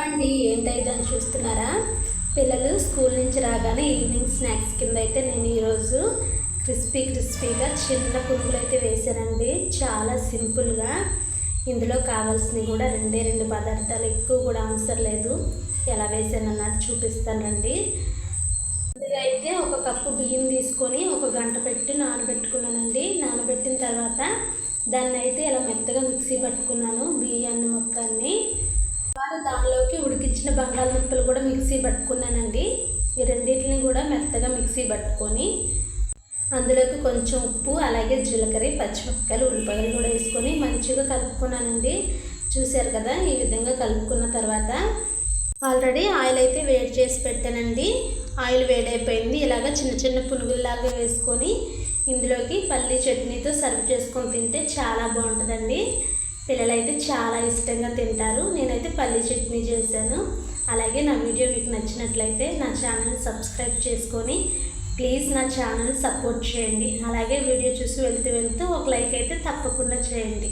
అండి ఏంటైందని చూస్తున్నారా? పిల్లలు స్కూల్ నుంచి రాగానే ఈవినింగ్ స్నాక్స్ కింద అయితే నేను ఈరోజు క్రిస్పీగా చిన్న పునుగులు అయితే వేసానండి. చాలా సింపుల్గా. ఇందులో కావాల్సినవి కూడా రెండు పదార్థాలు, ఎక్కువ కూడా అవసరం లేదు. ఎలా వేసాను అన్నది చూపిస్తానండి. ముందుగా అయితే ఒక కప్పు బియ్యం తీసుకొని ఒక గంట పెట్టి నానబెట్టుకున్నానండి. నానబెట్టిన తర్వాత దాన్ని అయితే ఇలా మెత్తగా మిక్సీ పట్టుకున్నాను. బియ్యాన్ని మొత్తాన్ని దానిలోకి ఉడికించిన బంగాళదుంపలు కూడా మిక్సీ పట్టుకున్నానండి. ఈ రెండింటిని కూడా మెత్తగా మిక్సీ పట్టుకొని అందులోకి కొంచెం ఉప్పు, అలాగే జీలకర్ర, పచ్చిమిరపకాయలు, ఉల్లిపాయలు కూడా వేసుకొని మంచిగా కలుపుకున్నానండి. చూశారు కదా, ఈ విధంగా కలుపుకున్న తర్వాత ఆల్రెడీ ఆయిల్ అయితే వేడి చేసి పెట్టానండి. ఆయిల్ వేడైపోయింది. ఇలాగ చిన్న పునుగుల్లాగా వేసుకొని ఇందులోకి పల్లీ చట్నీతో సర్వ్ చేసుకొని తింటే చాలా బాగుంటుందండి. పిల్లలైతే చాలా ఇష్టంగా తింటారు. నేనైతే పల్లీ చట్నీ చేశాను. అలాగే నా వీడియో మీకు నచ్చినట్లయితే నా ఛానల్ సబ్స్క్రైబ్ చేసుకొని ప్లీజ్ నా ఛానల్ సపోర్ట్ చేయండి. అలాగే వీడియో చూసి వెళ్తూ ఒక లైక్ అయితే తప్పకుండా చేయండి.